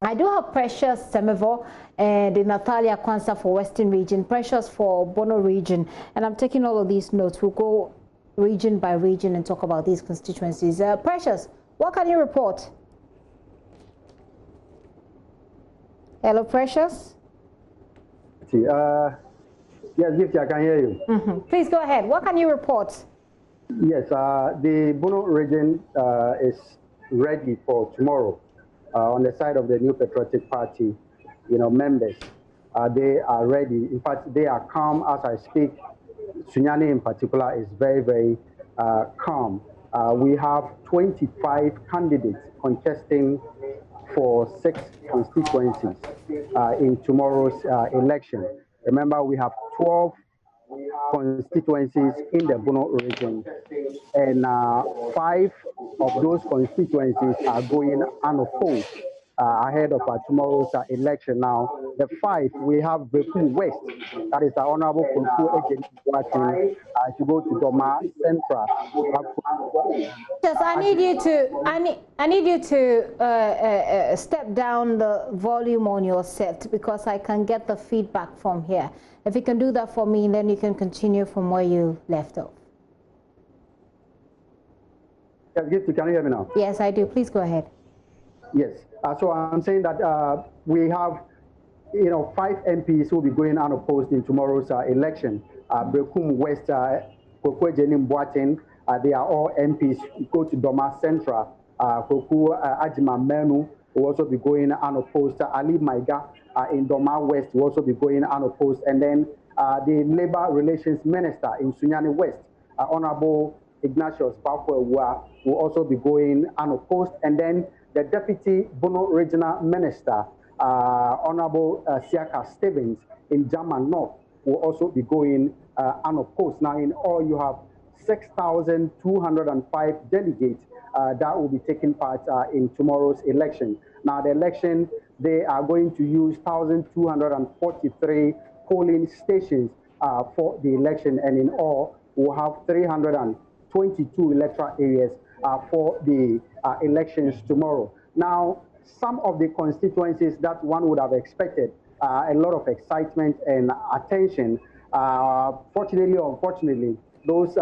I do have Precious Semevo and Natalia Kwanza for Western Region, Precious for Bono Region, and I'm taking all of these notes. We'll go region by region and talk about these constituencies. Precious, what can you report? Hello, Precious. Yes, Gifty, I can hear you. Please go ahead. What can you report? Yes, the Bono region is ready for tomorrow. On the side of the New Patriotic Party, members, they are ready. In fact, they are calm as I speak. Sunyani in particular is very, very calm. We have 25 candidates contesting for 6 constituencies in tomorrow's election. Remember, we have 12 constituencies in the Bono region, and 5 of those constituencies are going unopposed ahead of tomorrow's election. Now, the 5, we have Beku West, that is the Honorable Kulku Ejeni to go to Doma Central. Yes, I need you to step down the volume on your set because I can get the feedback from here. If you can do that for me, then you can continue from where you left off. Yes, Gifty, can you hear me now? Yes, I do. Please go ahead. Yes. So I'm saying that we have, 5 MPs who will be going unopposed in tomorrow's election. Bekum West, Koku Ejeni Mboaten, they are all MPs who go to Doma Central. Koku Ajima Menu will also be going unopposed. Ali Maiga in Doma West will also be going unopposed. And then the Labour Relations Minister in Sunyani West, Honorable Ignatius Bakwewa, will also be going unopposed. And then the Deputy Bono Regional Minister, Honorable Siaka Stevens in German North, will also be going unopposed. Now, in all, you have 6,205 delegates that will be taking part in tomorrow's election. Now, the election, they are going to use 1,243 polling stations for the election, and in all, we'll have 322 electoral areas for the elections tomorrow. Now, some of the constituencies that one would have expected a lot of excitement and attention, fortunately or unfortunately, those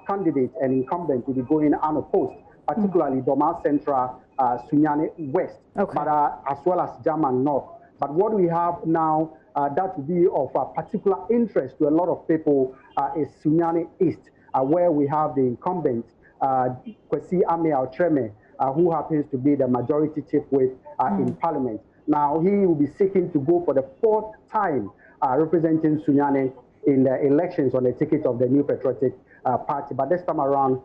candidates and incumbents will be going unopposed, particularly Doma Central, Sunyani West, but as well as German North. But what we have now that will be of particular interest to a lot of people is Sunyani East, where we have the incumbent, Kwesi Ame-Altreme, who happens to be the majority chief whip in Parliament. Now, he will be seeking to go for the 4th time representing Sunyani in the elections on the ticket of the New Patriotic Party. But this time around,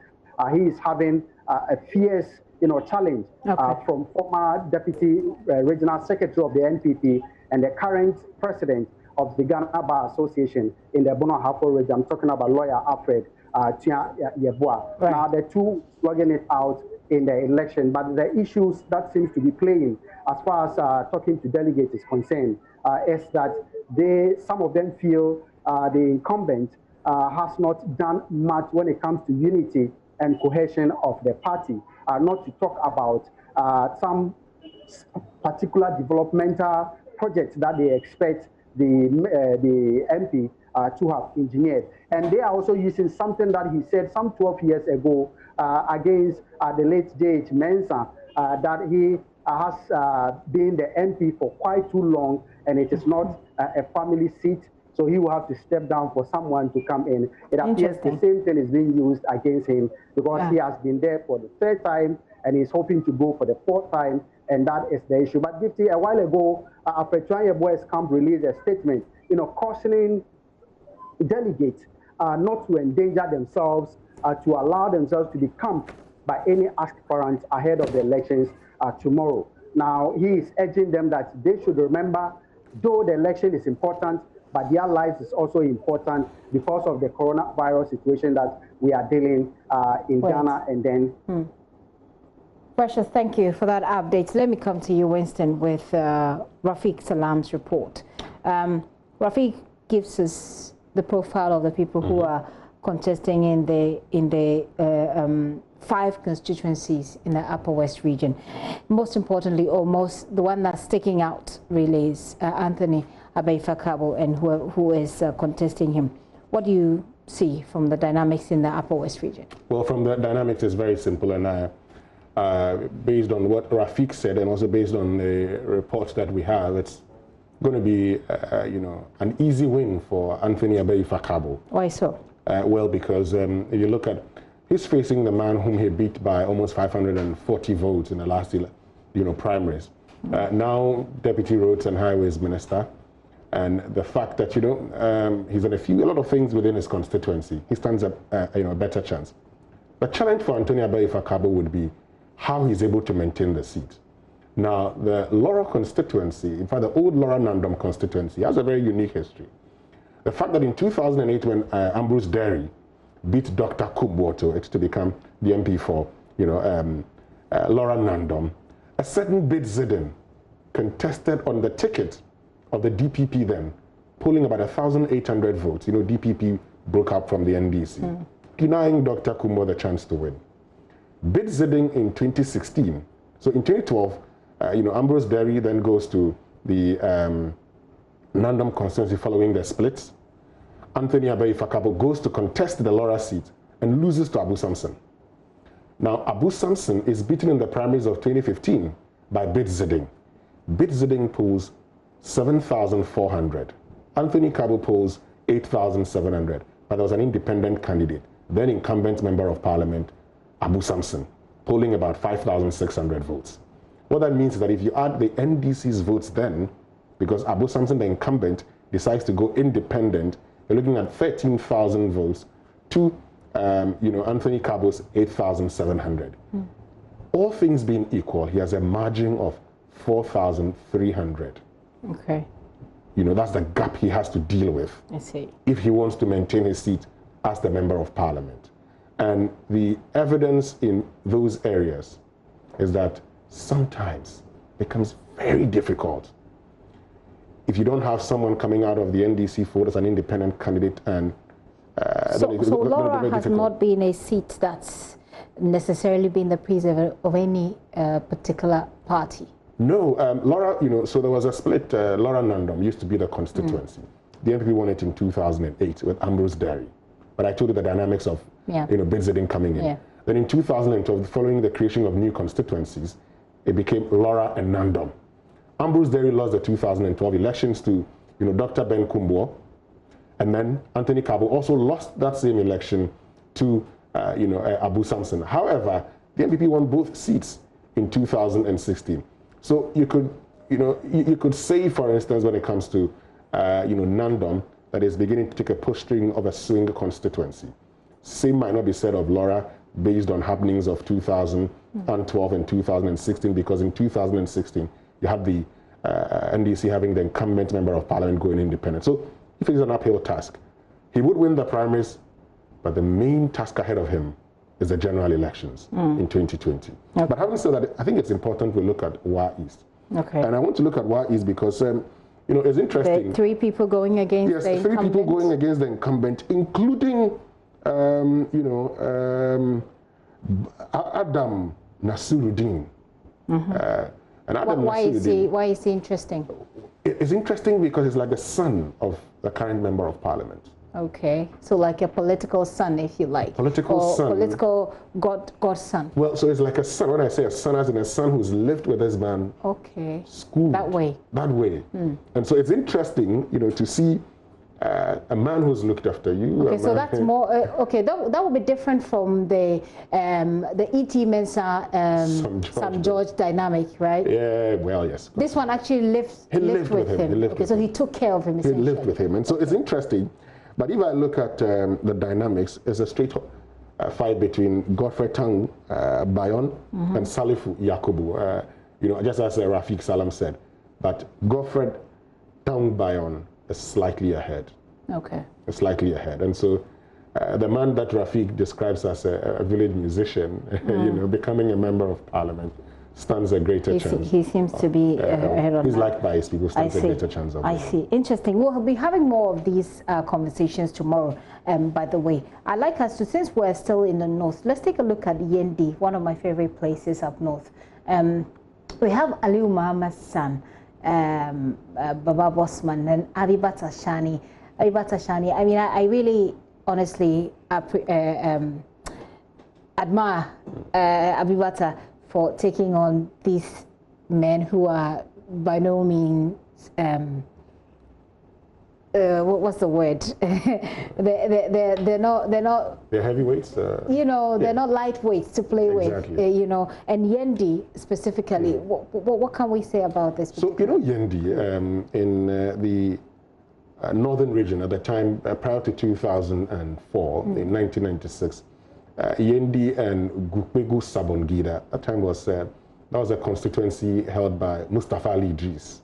he is having a fierce challenge from former Deputy Regional Secretary of the NPP and the current President of the Ghana Bar Association in the Bono Ahafo region. I'm talking about lawyer Alfred Tia Yeboah. Now, the two slugging it out in the election, but the issues that seems to be playing as far as talking to delegates is concerned is that some of them feel the incumbent has not done much when it comes to unity and cohesion of the party, not to talk about some particular developmental projects that they expect the MP to have engineered. And they are also using something that he said some 12 years ago against the late J.H. Mensah, that he has been the MP for quite too long, and it is not a family seat, so he will have to step down for someone to come in. It appears the same thing is being used against him because he has been there for the 3rd time, and he's hoping to go for the 4th time, and that is the issue. But Gifty, a while ago, Afretwan Yeboah's camp released a statement, cautioning delegates not to endanger themselves, to allow themselves to be camped by any aspirants ahead of the elections tomorrow. Now, he is urging them that they should remember, though the election is important, but their lives is also important because of the coronavirus situation that we are dealing in Ghana and then. Precious, thank you for that update. Let me come to you, Winston, with Rafiq Salam's report. Rafiq gives us the profile of the people who are contesting in the 5 constituencies in the Upper West region. Most importantly, the one that's sticking out really is Anthony Abeifakabo, and who is contesting him. What do you see from the dynamics in the Upper West region? Well, from the dynamics, it's very simple, and based on what Rafik said, and also based on the reports that we have, it's going to be, an easy win for Anthony Abeifakabo. Why so? Well, because if you look at, he's facing the man whom he beat by almost 540 votes in the last, primaries. Now, Deputy Roads and Highways Minister, and the fact that, he's done a lot of things within his constituency. He stands a better chance. The challenge for Anthony Abeifakabo would be how he's able to maintain the seat. Now, the Laura constituency, in fact, the old Laura Nandom constituency, has a very unique history. The fact that in 2008, when Ambrose Derry beat Dr. Kubwoto to become the MP for, Laura Nandom, a certain Bid Zidane contested on the ticket of the DPP then, polling about 1,800 votes. DPP broke up from the NDC, denying Dr. Kumbo the chance to win. Bid Zidane in 2016, so in 2012, Ambrose Derry then goes to the Nandom constituency following the splits. Anthony Abeifakabo goes to contest the Laura seat and loses to Abu Samson. Now, Abu Samson is beaten in the primaries of 2015 by Bid Zidane. Bid Zidane polls 7,400. Anthony Kabo polls 8,700. But there was an independent candidate, then incumbent member of parliament, Abu Samson, polling about 5,600 votes. What that means is that if you add the NDC's votes then, because Abu Samson, the incumbent, decides to go independent, you're looking at 13,000 votes to, Anthony Kabo's 8,700. All things being equal, he has a margin of 4,300. Okay. That's the gap he has to deal with. I see. If he wants to maintain his seat as the member of parliament. And the evidence in those areas is that sometimes it becomes very difficult if you don't have someone coming out of the NDC fold as an independent candidate. And so Laura has not been a seat that's necessarily been the preserve of any particular party. No, Laura, so there was a split. Laura Nandom used to be the constituency. The NPP won it in 2008 with Ambrose Derry. But I told you the dynamics of, Bid Zidane coming in. Yeah. Then in 2012, following the creation of new constituencies, it became Laura and Nandom. Ambrose Derry lost the 2012 elections to, Dr. Ben Kumbo. And then Anthony Kabo also lost that same election to, Abu Samson. However, the NPP won both seats in 2016. So you could, you could say, for instance, when it comes to, Nandom, that is beginning to take a posturing of a swing constituency. Same might not be said of Laura based on happenings of 2012 and 2016, because in 2016, you had the NDC having the incumbent member of parliament going independent. So he faces an uphill task. He would win the primaries, but the main task ahead of him is the general elections in 2020. Okay. But having said that, I think it's important we look at Wa East. Okay. And I want to look at Wa East because, it's interesting. The 3 people going against the incumbent. 3 people going against the incumbent, including, Adam Nasiruddin. And Adam why is he interesting? It's interesting because it's like the son of the current member of parliament. Okay, so like a political son, if you like. Political son. Political godson. Well, so it's like a son. When I say a son, as in a son who's lived with this man. Okay. Schooled. That way. That way. And so it's interesting, to see a man who's looked after you. Okay, so that's more. Okay, that would be different from the E.T. Mensah Sam George dynamic, right? Yeah. Well, yes. This one actually lived with him. Okay, so he took care of him. He lived with him, and so it's interesting. But if I look at the dynamics, it's a straight fight between Godfrey Tang Bayon and Salifu Yakubu. Just as Rafik Salam said, but Godfrey Tang Bayon is slightly ahead. Okay. Slightly ahead. And so the man that Rafik describes as a village musician, becoming a member of parliament, stands a greater chance. He seems to be ahead on he's that. liked by his people, stands a greater chance of I see. Interesting. We'll be having more of these conversations tomorrow, by the way. I'd like us to, since we're still in the north, let's take a look at Yendi, one of my favorite places up north. We have Aliu Muhammad's son, Baba Bosman, and Abibata Shani. Abibata Shani, I mean, I really, honestly, admire Abibata for taking on these men who are by no means, what's the word? They're heavyweights. You know, they're not lightweights to play with. You know, and Yendi specifically. What can we say about this? So you know, Yendi in the northern region at the time prior to 2004, in 1996, Yendi and Gupegu Sabongida. At that time was that was a constituency held by Mustafa Ali Idris.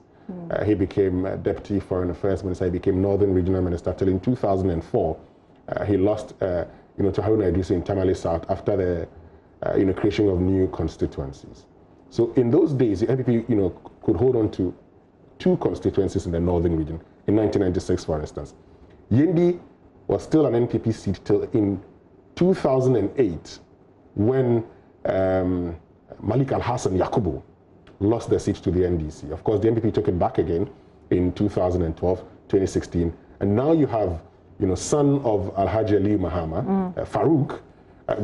He became Deputy Foreign Affairs Minister. He became Northern Regional Minister till in 2004. He lost, to Haruna Idris in Tamale South after the, creation of new constituencies. So in those days, the NPP, could hold on to 2 constituencies in the Northern region. In 1996, for instance, Yendi was still an NPP seat till in 2008, when Malik Al-Hassan Yakubu lost the seat to the NDC. Of course, the NPP took it back again in 2012, 2016. And now you have, son of Alhaji Ali Mahama, Farouk,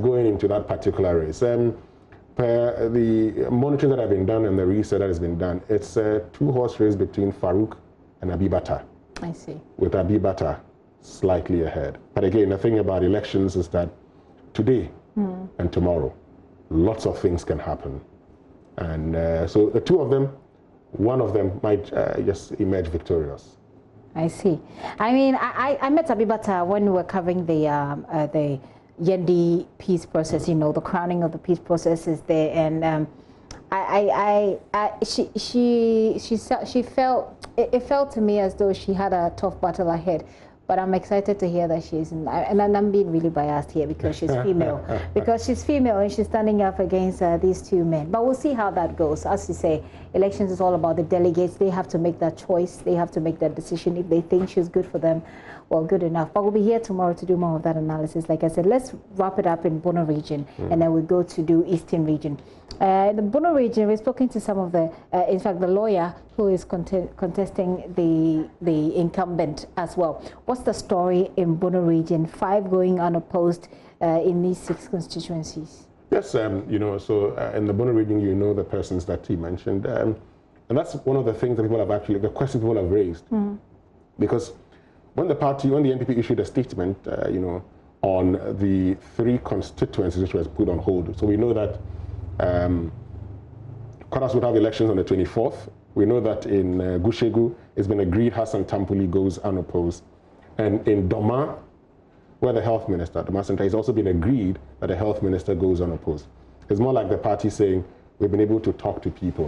going into that particular race. Per the monitoring that has been done and the research that has been done, it's a 2-horse race between Farouk and Abibata. I see. With Abibata slightly ahead. But again, the thing about elections is that today and tomorrow, lots of things can happen. And so the 2 of them, one of them might just emerge victorious. I see. I mean, I met Abibata when we were covering the Yendi peace process. The crowning of the peace process is there, and she felt it felt to me as though she had a tough battle ahead. But I'm excited to hear that she's and I'm being really biased here because she's female. Because she's female and she's standing up against these 2 men. But we'll see how that goes. As you say, elections is all about the delegates. They have to make that choice. They have to make that decision. If they think she's good for them, well, good enough. But we'll be here tomorrow to do more of that analysis. Like I said, let's wrap it up in Bono region, and then we'll go to do Eastern region. In the Bono region, we've spoken to some of the, in fact, the lawyer who is contesting the incumbent as well. What's the story in Bono region? 5 going unopposed in these 6 constituencies. Yes, so in the Bono region, the persons that he mentioned, and that's one of the things that people have the questions people have raised, because when the NPP issued a statement, on the 3 constituencies which was put on hold, so we know that Kwaras would have elections on the 24th. We know that in Gushegu, it's been agreed Hassan Tampuli goes unopposed. And in Doma, where the health minister, Doma Center, it's also been agreed that the health minister goes unopposed. It's more like the party saying, we've been able to talk to people.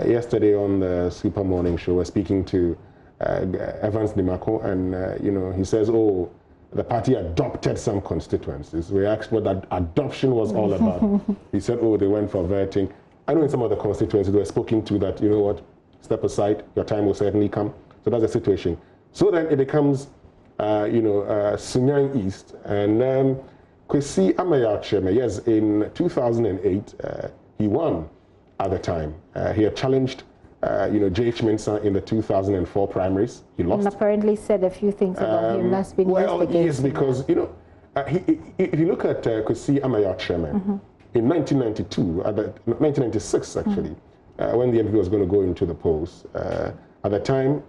Yesterday on the Super Morning Show, we're speaking to Evans Nimako, and he says, oh, the party adopted some constituencies. We asked what that adoption was all about. He said, oh, they went for vetting. I know in some of the constituencies they were speaking to that, you know what, step aside, your time will certainly come. So that's the situation. So then it becomes, Sunyang East, and Kwesi Amayacheme, yes, in 2008, he won at the time. He had challenged J.H. Mensah in the 2004 primaries. He lost. And apparently said a few things about him that's been well, yes, because, if you look at Kwesi Amayacheme, in 1992, 1996 actually, when the NPP was going to go into the polls, at the time,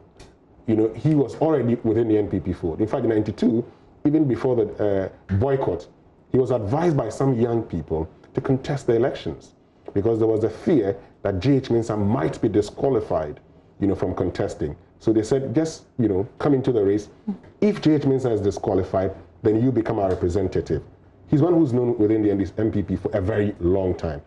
he was already within the NPP fold. In fact, in 92, even before the boycott, he was advised by some young people to contest the elections because there was a fear that J.H. Mensah might be disqualified, from contesting. So they said, just, come into the race. If J.H. Mensah is disqualified, then you become our representative. He's one who's known within the NPP for a very long time.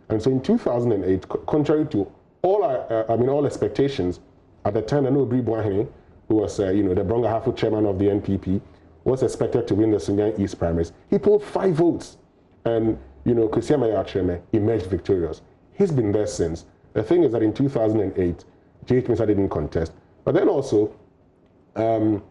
And so in 2008, contrary to all expectations, at the time, Obri Bwahine, who was, the Bronga Hafu chairman of the NPP, was expected to win the Sunyang East primaries. He pulled 5 votes. And, Kwesi Amayacheme emerged victorious. He's been there since. The thing is that in 2008, J.H. Mensah didn't contest. But then also, current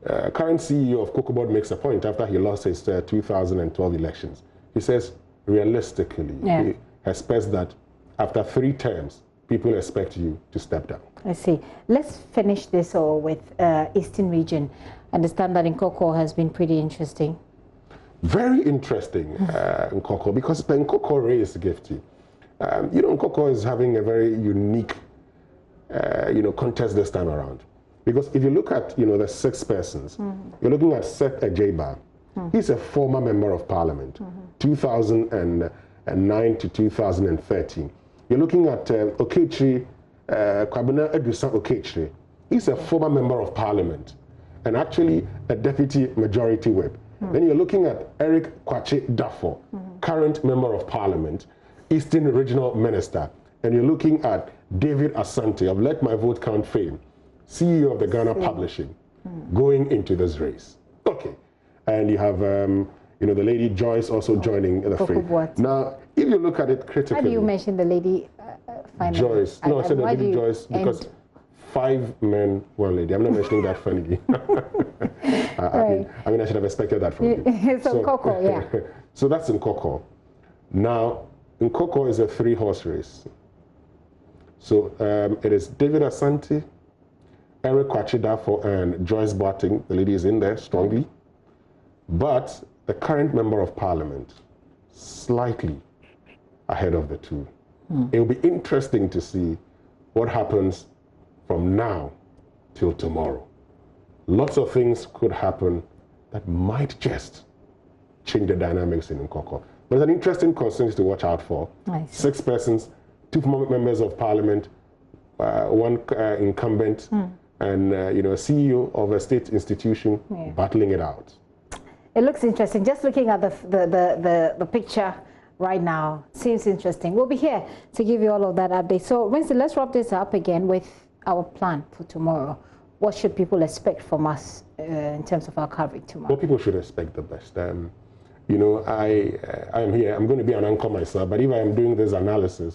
CEO of Cocoa Board makes a point after he lost his 2012 elections. He says, realistically, he expects that after 3 terms, people expect you to step down. I see. Let's finish this all with Eastern region. I understand that Nkoko has been pretty interesting. Very interesting, Nkoko, because the Nkoko race Gifty. You know, Nkoko is having a very unique, contest this time around. Because if you look at, the 6 persons, you're looking at Seth Ejeba. He's a former member of parliament, 2009 to 2013. You're looking at Okechiri, Kwabena Edusa Okechiri. He's a former member of parliament and actually a deputy majority whip. Then you're looking at Eric Kwache Dafo, current member of parliament, Eastern Regional Minister. And you're looking at David Asante of Let My Vote Count fame, CEO of the Ghana Publishing, going into this race. Okay. And you have, the lady Joyce also joining the frame. Now, if you look at it critically... How do you mention the lady finally? Joyce. No, I said the lady Joyce because 5 men, 1 lady. I'm not mentioning that funnily. I mean, I should have expected that from you. So Nkoko, yeah. So that's Nkoko. Now, Nkoko is a 3-horse race. So it is David Asante, Eric Kwache Dafo, and Joyce Boateng. The lady is in there strongly. But the current member of parliament, slightly ahead of the 2. It will be interesting to see what happens from now till tomorrow. Lots of things could happen that might just change the dynamics in Nkoko. But it's an interesting constituency to watch out for. 6 persons, 2 former members of parliament, 1 incumbent, and a CEO of a state institution battling it out. It looks interesting. Just looking at the picture right now, seems interesting. We'll be here to give you all of that update. So, Winston, let's wrap this up again with our plan for tomorrow. What should people expect from us in terms of our coverage tomorrow? Well, people should expect the best. I am here. I'm going to be an anchor myself, but if I am doing this analysis,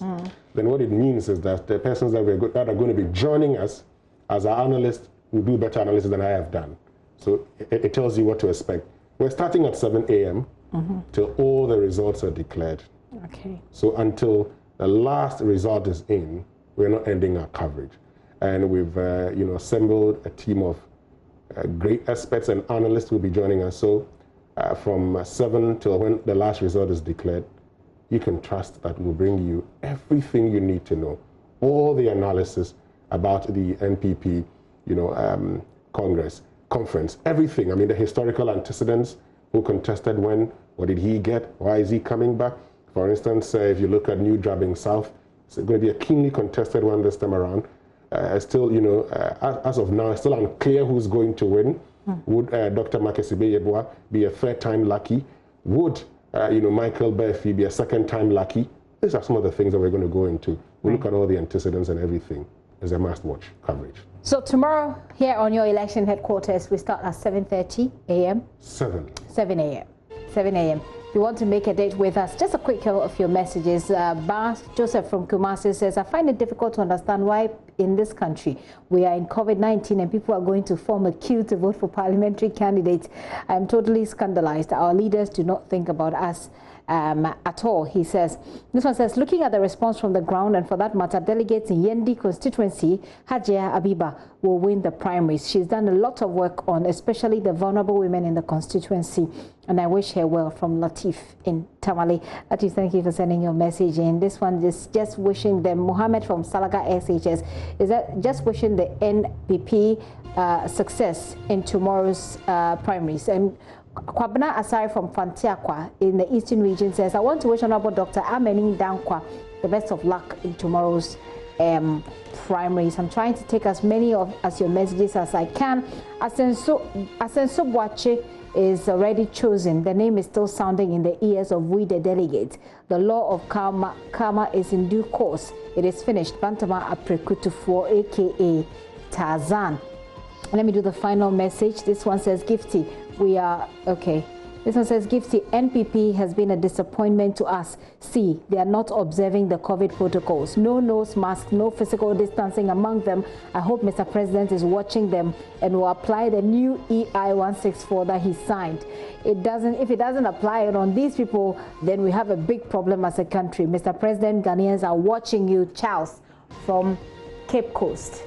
then what it means is that the persons that are going to be joining us as our analysts will do better analysis than I have done. So it tells you what to expect. We're starting at 7 a.m. Till all the results are declared. Okay. So until the last result is in, we're not ending our coverage. And we've assembled a team of great experts and analysts who will be joining us. So from 7 till when the last result is declared, you can trust that we'll bring you everything you need to know, all the analysis about the NPP, conference, everything. I mean, the historical antecedents, who contested when, what did he get, why is he coming back? For instance, if you look at New Drabing South, it's going to be a keenly contested one this time around. Still, as of now, it's still unclear who's going to win. Would Dr. Makesibe Yeboah be a 3rd-time lucky? Would, Michael Berfi be a 2nd-time lucky? These are some of the things that we're going to go into. We'll look at all the antecedents and everything. It's a must-watch coverage. So tomorrow, here on your election headquarters, we start at 7:30 a.m. 7 a.m. 7 a.m. If you want to make a date with us, just a quick couple of your messages. Bas Joseph from Kumasi says, I find it difficult to understand why in this country we are in COVID-19 and people are going to form a queue to vote for parliamentary candidates. I am totally scandalized. Our leaders do not think about us at all, he says. This one says, looking at the response from the ground, and for that matter, delegates in Yendi constituency, Hajia Abiba will win the primaries. She's done a lot of work on especially the vulnerable women in the constituency, and I wish her well, from Latif in Tamale. Latif, thank you for sending your message in. This one is just wishing them, Mohammed from Salaga SHS, is that just wishing the NPP success in tomorrow's primaries. And Kwabena Asari from Fantiakwa in the Eastern region says, I want to wish Honorable Dr. Amening Dankwa the best of luck in tomorrow's primaries. I'm trying to take as many as your messages as I can. Asenso Boache is already chosen. The name is still sounding in the ears of we the delegates. The law of karma is in due course. It is finished. Bantama Aprekutufor, aka Tarzan. Let me do the final message. This one says, Gifty, we are, okay. This one says, Gifty, NPP has been a disappointment to us. See, they are not observing the COVID protocols. No nose mask, no physical distancing among them. I hope Mr. President is watching them and will apply the new EI 164 that he signed. If it doesn't apply it on these people, then we have a big problem as a country. Mr. President, Ghanaians are watching you. Charles from Cape Coast.